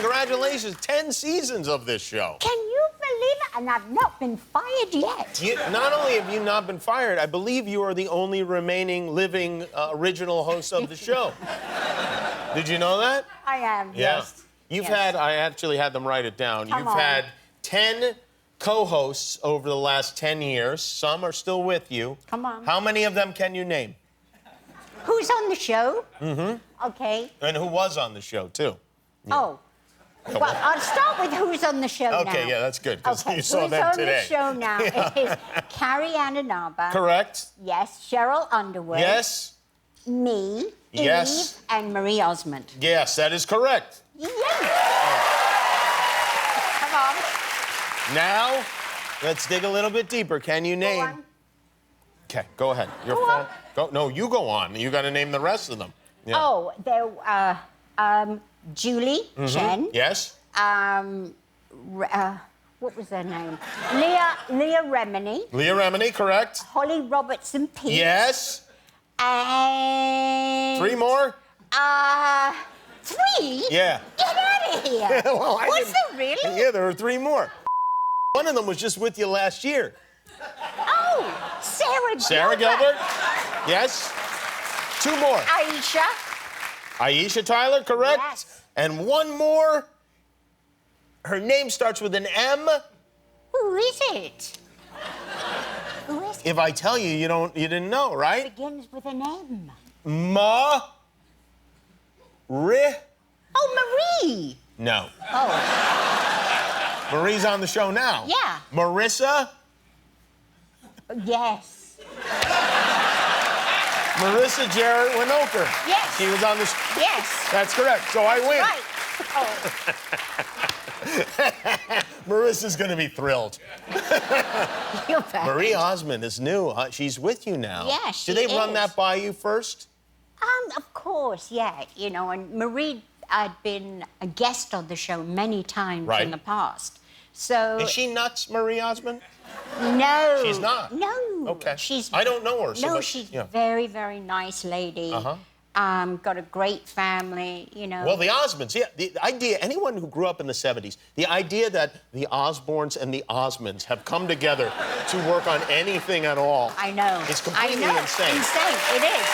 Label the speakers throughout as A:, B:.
A: Congratulations, 10 seasons of this show.
B: Can you believe it? And I've not been fired yet.
A: Not only have you not been fired, I believe you are the only remaining living original host of the show. Did you know that?
B: I am,
A: Yeah.
B: yes.
A: You've
B: Yes.
A: had, I actually had them write it down.
B: Come
A: You've
B: on.
A: had 10 co-hosts over the last 10 years. Some are still with you.
B: Come on.
A: How many of them can you name?
B: Who's on the show?
A: Mm-hmm.
B: Okay.
A: And who was on the show, too?
B: Oh. Well, I'll start with who's on the show now.
A: Okay, yeah, that's good, because
B: Okay,
A: you saw
B: who's
A: them
B: on
A: today.
B: the show now is Carrie Ananaba.
A: Correct.
B: Yes, Cheryl Underwood.
A: Yes.
B: Me,
A: Yes.
B: Eve, and Marie Osmond.
A: Yes, that is correct.
B: Yes. Come on.
A: Now, let's dig a little bit deeper. Can you
B: Go
A: name...
B: on.
A: Okay, go ahead. Your
B: Go
A: phone.
B: on.
A: Go. No, you go on. You got to name the rest of them. Yeah.
B: Oh, there, Julie Chen.
A: Yes.
B: What was her name? Leah Remini.
A: Leah Remini, correct.
B: Holly Robertson Peete.
A: Yes.
B: And...
A: 3 more?
B: 3?
A: Yeah.
B: Get out of here.
A: Well, I
B: Was
A: didn't-
B: there really?
A: Yeah, there were 3 more. One of them was just with you last year.
B: Oh, Sarah
A: Sarah Gilbert? Yes. 2 more.
B: Aisha.
A: Aisha Tyler, correct.
B: Yes.
A: And 1 more. Her name starts with an M.
B: Who is it? Who is it?
A: If I tell you, you didn't know, right?
B: Begins with an M.
A: Marie.
B: Oh, Marie.
A: No.
B: Oh,
A: Marie's on the show now.
B: Yeah.
A: Marissa.
B: yes.
A: Marissa Jarrett Winokur.
B: Yes.
A: She was on the
B: Yes.
A: That's correct. So I win.
B: Right. Oh,
A: Marissa's going to be thrilled.
B: you're back.
A: Marie Osmond is new. She's with you now.
B: Yeah, she
A: Did they run
B: is.
A: that by you first?
B: Of course, yeah. You know, and Marie had been a guest on the show many times
A: Right.
B: in the past. So...
A: Is she nuts, Marie Osmond?
B: No.
A: She's not?
B: No.
A: Okay.
B: She's...
A: I don't know her. So
B: No,
A: but-
B: she's
A: yeah.
B: very, very nice lady.
A: Uh-huh.
B: Got a great family, you know.
A: Well, the Osmonds, yeah. The idea, anyone who grew up in the 70s, the idea that the Osbournes and the Osmonds have come together to work on anything at all.
B: I know.
A: It's completely
B: I know.
A: insane.
B: Insane. It is.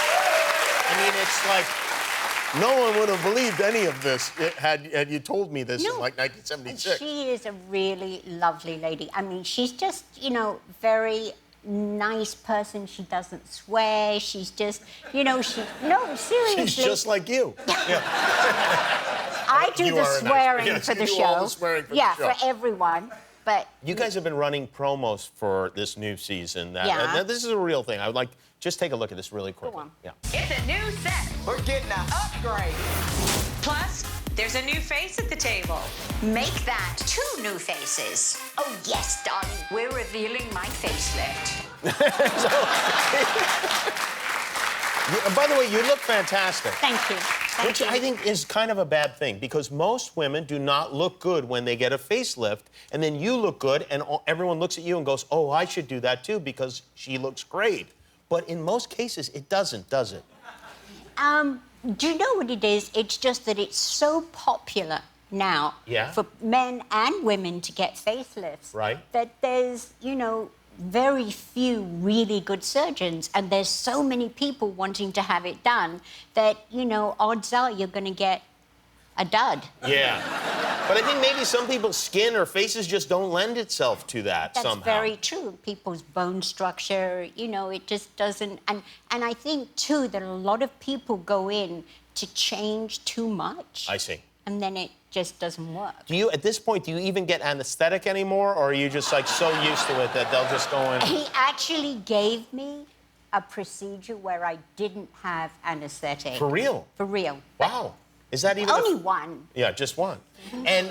A: I mean, it's like, no one would have believed any of this had you told me this in, like, 1976.
B: She is a really lovely lady. I mean, she's just, you know, very nice person. She doesn't swear. She's just, you know, no, seriously.
A: She's just like you. Yeah.
B: I do
A: You
B: the
A: are a nice-
B: swearing
A: yes,
B: for
A: you
B: the
A: do
B: show.
A: all the swearing for the
B: yeah,
A: show.
B: for everyone. But
A: You guys have been running promos for this new season.
B: Yeah.
A: And this is a real thing. I would like, just take a look at this really quickly.
B: on.
A: Yeah.
C: It's a new set.
D: We're getting an upgrade.
C: Plus, there's a new face at the table.
E: Make that 2 new faces. Oh, yes, darling.
C: We're revealing my facelift.
A: By the way, you look fantastic.
B: thank you. Thank
A: Which
B: you.
A: I think is kind of a bad thing, because most women do not look good when they get a facelift, and then you look good, and everyone looks at you and goes, oh, I should do that too, because she looks great. But in most cases, it doesn't, does it?
B: Do you know what it is? It's just that it's so popular now
A: Yeah.
B: for men and women to get facelifts.
A: Right.
B: That there's, you know, very few really good surgeons, and there's so many people wanting to have it done that, you know, odds are you're going to get a dud.
A: Yeah. But I think maybe some people's skin or faces just don't lend itself to that
B: That's
A: somehow.
B: very true. People's bone structure, you know, it just doesn't. And I think, too, that a lot of people go in to change too much.
A: I see.
B: And then it just doesn't work.
A: Do you, at this point, do you even get anesthetic anymore, or are you just, like, so used to it that they'll just go in?
B: He actually gave me a procedure where I didn't have anesthetic.
A: For real?
B: For real.
A: Wow. Is that even
B: Only one.
A: Yeah, just one. And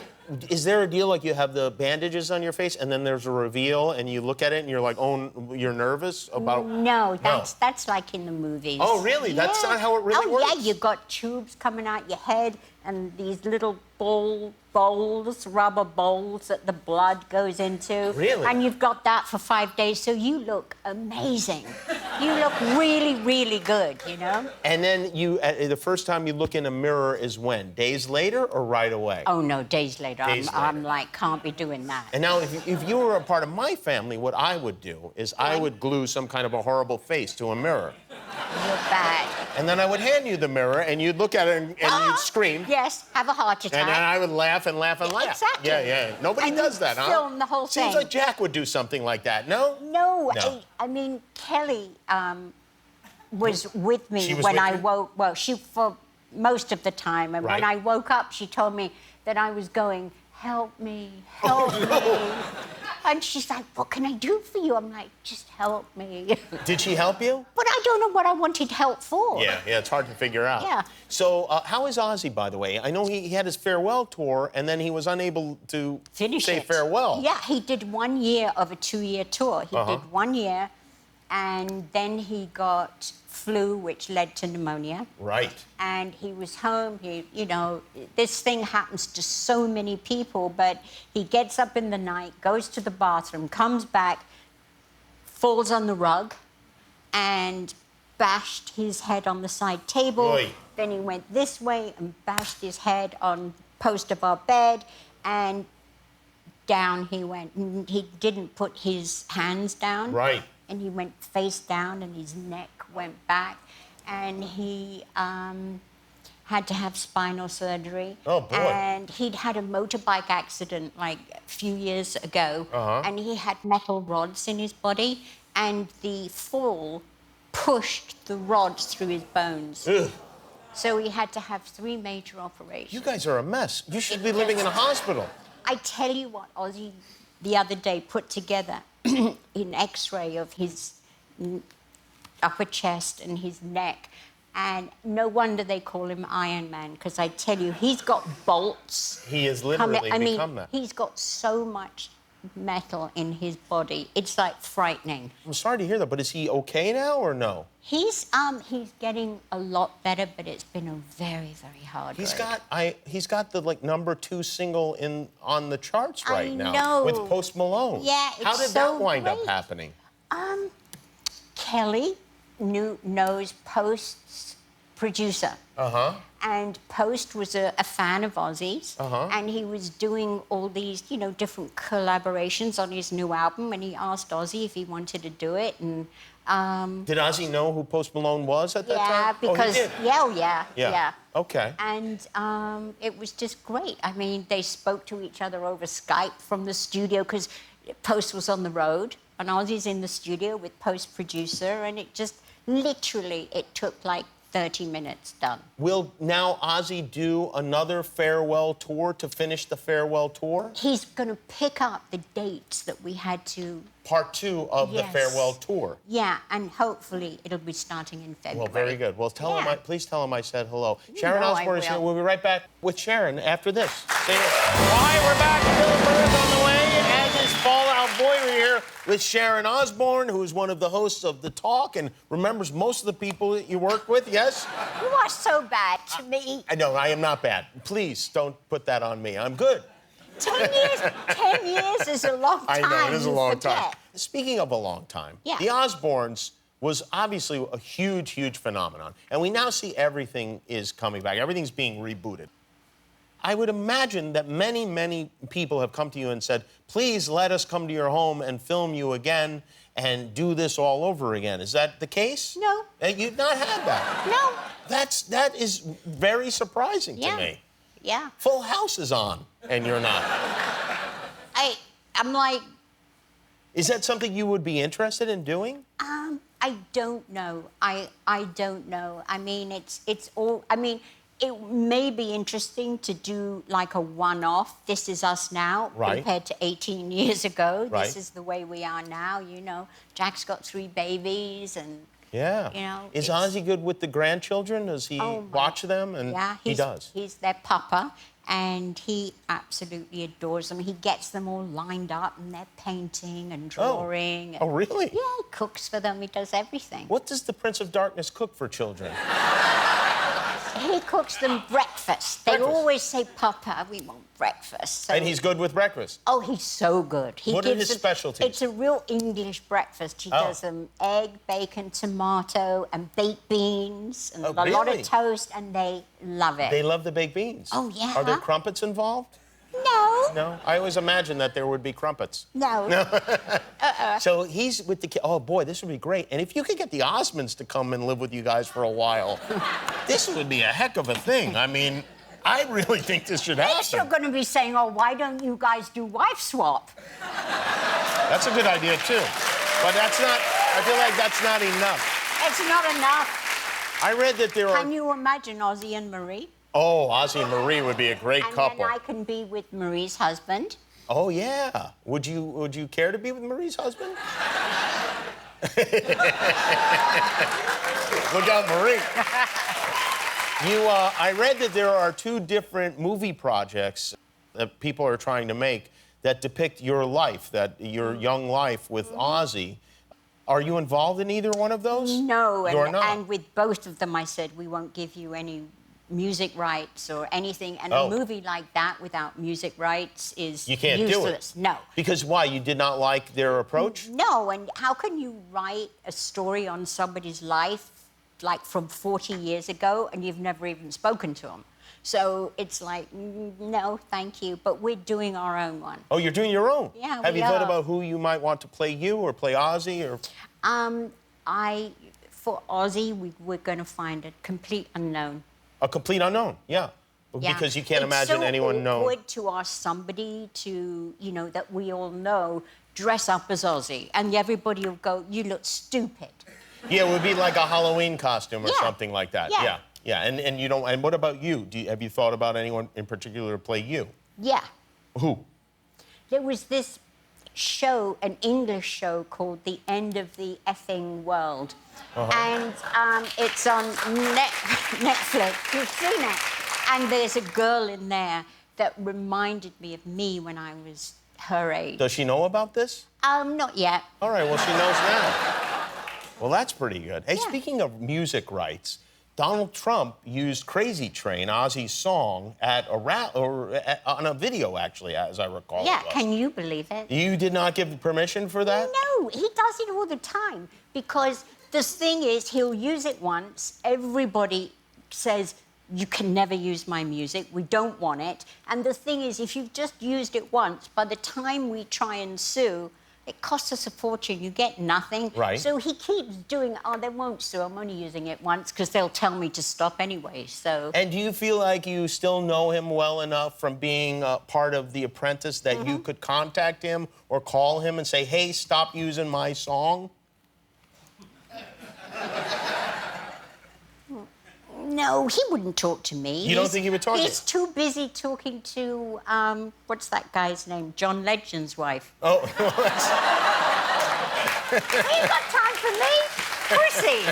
A: is there a deal like you have the bandages on your face and then there's a reveal and you look at it and you're like, oh, you're nervous about...
B: No, that's like in the movies.
A: Oh, really? That's not how it really works?
B: Oh, yeah, you got tubes coming out your head and these little bowls, rubber bowls that the blood goes into.
A: Really?
B: And you've got that for 5 days, so you look amazing. You look really, really good, you know?
A: And then you, the first time you look in a mirror is when? Days later or right away?
B: Oh, no, days later.
A: Days
B: I'm like, can't be doing that.
A: And now, if you were a part of my family, what I would do is I would glue some kind of a horrible face to a mirror.
B: You're bad.
A: And then I would hand you the mirror, and you'd look at it, and you'd scream.
B: Yes, have a heart attack.
A: And then I would laugh and laugh and laugh.
B: Exactly.
A: Yeah. Nobody
B: And
A: does
B: you'd
A: that, huh?
B: film the whole
A: Seems
B: thing.
A: like Jack would do something like that, no?
B: No,
A: No.
B: I mean, Kelly was with me
A: She was
B: when
A: with
B: I
A: you?
B: woke. Well, she for most of the time, and when
A: Right.
B: I woke up, she told me that I was going, help me,
A: Oh,
B: help me. And she's like, what can I do for you? I'm like, just help me.
A: Did she help you?
B: But I don't know what I wanted help for.
A: Yeah, it's hard to figure out.
B: Yeah.
A: So, how is Ozzy, by the way? I know he had his farewell tour, and then he was unable to
B: Finish
A: say
B: it.
A: farewell.
B: Yeah, he did 1 year of a 2-year tour. He
A: Uh-huh.
B: did 1 year, and then he got flu, which led to pneumonia.
A: Right.
B: And he was home. This thing happens to so many people, but he gets up in the night, goes to the bathroom, comes back, falls on the rug, and bashed his head on the side table.
A: Oy.
B: Then he went this way and bashed his head on post of our bed, and down he went. And he didn't put his hands down.
A: Right.
B: And he went face down, and his neck went back, and he had to have spinal surgery.
A: Oh, boy.
B: And he'd had a motorbike accident like a few years ago, and he had metal rods in his body, and the fall pushed the rods through his bones.
A: Ugh.
B: So he had to have 3 major operations.
A: You guys are a mess. You should be living in a hospital.
B: I tell you what, Ozzy the other day put together an X-ray of his upper chest and his neck, and no wonder they call him Iron Man, because I tell you, he's got bolts.
A: He has literally
B: coming.
A: become that.
B: He's got so much metal in his body. It's like frightening.
A: I'm sorry to hear that, but is he okay now or no?
B: He's getting a lot better, but it's been a very, very hard
A: He's
B: road.
A: got the #2 single on the charts right
B: I
A: now
B: know.
A: with Post Malone.
B: Yeah,
A: How
B: it's
A: did
B: so
A: that wind up
B: great.
A: happening?
B: Kelly knows Post's producer. And Post was a fan of Ozzy's, and he was doing all these, different collaborations on his new album, and he asked Ozzy if he wanted to do it, and
A: Did Ozzy know who Post Malone was at that time?
B: yeah, because
A: Oh, he did?
B: yeah.
A: Okay.
B: And it was just great. I mean, they spoke to each other over Skype from the studio, because Post was on the road, and Ozzy's in the studio with Post producer, and it just literally, it took like 30 minutes done.
A: Will now Ozzy do another farewell tour to finish the farewell tour?
B: He's going to pick up the dates that we had to...
A: Part 2 of the
B: Yes.
A: farewell tour.
B: Yeah, and hopefully it'll be starting in February.
A: Well, very good. Well,
B: Yeah.
A: please tell him I said hello. Sharon
B: know I
A: Osbourne is here.
B: will.
A: We'll be right back with Sharon after this. Stay here. All right, we're back. Bill Burr's on the way, as is Fallout Boy. We're here with Sharon Osbourne, who's one of the hosts of The Talk and remembers most of the people that you work with, yes?
B: You are so bad to me.
A: I know, I am not bad. Please don't put that on me. I'm good.
B: 10 years is a long
A: I
B: time.
A: know, it is a
B: you
A: long
B: forget.
A: time. Speaking of a long time,
B: Yeah.
A: the Osbournes was obviously a huge, huge phenomenon. And we now see everything is coming back. Everything's being rebooted. I would imagine that many, many people have come to you and said, please let us come to your home and film you again and do this all over again. Is that the case?
B: No.
A: You've not had that?
B: No.
A: That is very surprising
B: Yeah.
A: to me.
B: Yeah.
A: Full House is on, and you're not.
B: I'm like,
A: Is that something you would be interested in doing?
B: I don't know. I don't know. I mean, it's all. I mean, it may be interesting to do like a one-off. This is us now,
A: Right.
B: compared to 18 years ago.
A: Right.
B: This is the way we are now. Jack's got 3 babies, and
A: Yeah. Is
B: it's-
A: Ozzy good with the grandchildren? Does he
B: Oh, my-
A: watch them? And
B: yeah,
A: he does.
B: He's their papa, and he absolutely adores them. He gets them all lined up, and they're painting and drawing.
A: Oh, really?
B: Yeah, he cooks for them. He does everything.
A: What does the Prince of Darkness cook for children?
B: he cooks them breakfast. They
A: Breakfast.
B: always say, Papa, we want breakfast. So,
A: And he's good with breakfast.
B: oh, he's so good. He
A: What are
B: gives
A: his
B: them-
A: specialties?
B: It's a real English breakfast. He
A: Oh.
B: does them egg, bacon, tomato, and baked beans, and
A: Oh,
B: a lot
A: really?
B: of toast, and they love it.
A: They love the baked beans.
B: Oh, yeah.
A: Are there crumpets involved?
B: No.
A: No? I always imagined that there would be crumpets.
B: No.
A: So he's with the kid. Oh, boy, this would be great. And if you could get the Osbournes to come and live with you guys for a while, this would be a heck of a thing. I mean, I really think this should
B: Next, you're
A: happen.
B: going to be saying, oh, why don't you guys do wife swap?
A: That's a good idea, too. But that's not, I feel like that's not enough.
B: It's not enough.
A: I read that there
B: Can
A: are...
B: you imagine Ozzy and Marie?
A: Oh, Ozzy and Marie would be a great
B: And
A: couple.
B: then I can be with Marie's husband.
A: Oh, yeah. Would you care to be with Marie's husband? Look out, Marie. I read that there are 2 different movie projects that people are trying to make that depict your life, your young life with Ozzy. Are you involved in either one of those?
B: No,
A: You're not.
B: and with both of them, I said we won't give you any music rights or anything. And
A: Oh.
B: a movie like that without music rights is
A: You can't
B: useless.
A: do it.
B: No.
A: Because why? You did not like their approach?
B: No, and how can you write a story on somebody's life like from 40 years ago and you've never even spoken to them? So it's like, no, thank you, but we're doing our own one.
A: Oh, you're doing your own?
B: Yeah,
A: Have
B: we
A: you thought
B: are.
A: about who you might want to play you or play Ozzy or...
B: For Ozzy, we're going to find a complete unknown.
A: A complete unknown, yeah.
B: Yeah.
A: Because you can't
B: It's
A: imagine
B: so
A: anyone knowing.
B: awkward to ask somebody to, that we all know, dress up as Ozzy, and everybody will go, you look stupid.
A: Yeah, it would be like a Halloween costume or
B: Yeah.
A: something like that.
B: Yeah.
A: Yeah. And you don't. And what about you? Have you thought about anyone in particular to play you?
B: Yeah.
A: Who?
B: There was this show, an English show called The End of the Effing World. And it's on Netflix. You've seen it. And there's a girl in there that reminded me of me when I was her age.
A: Does she know about this?
B: Not yet.
A: All right. Well, she knows now. Well, that's pretty good. Hey,
B: Yeah.
A: speaking of music rights, Donald Trump used "Crazy Train," Ozzy's song, at a on a video, actually, as I recall.
B: Yeah,
A: it was.
B: can you believe it?
A: You did not give permission for that?
B: No, he does it all the time because the thing is, he'll use it once. Everybody says, you can never use my music. We don't want it. And the thing is, if you've just used it once, by the time we try and sue, it costs us a fortune. You get nothing.
A: Right.
B: So he keeps doing, oh, they won't sue. I'm only using it once because they'll tell me to stop anyway. So.
A: And do you feel like you still know him well enough from being part of The Apprentice that you could contact him or call him and say, hey, stop using my song?
B: No, he wouldn't talk to me.
A: You don't think he would talk to you?
B: He's too busy talking to, what's that guy's name? John Legend's wife.
A: Oh,
B: He ain't got time for me. Chrissy.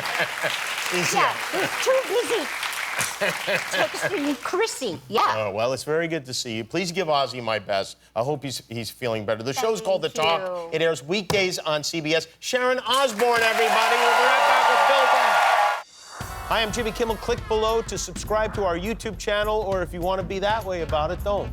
B: Yeah, he's too busy texting Chrissy. Yeah.
A: Oh, well, it's very good to see you. Please give Ozzy my best. I hope he's feeling better. The show's called The
B: Thank
A: Talk.
B: you.
A: It airs weekdays on CBS. Sharon Osbourne, everybody. We'll be right back with Bill Barr. Hi, I'm Jimmy Kimmel. Click below to subscribe to our YouTube channel, or if you want to be that way about it, don't.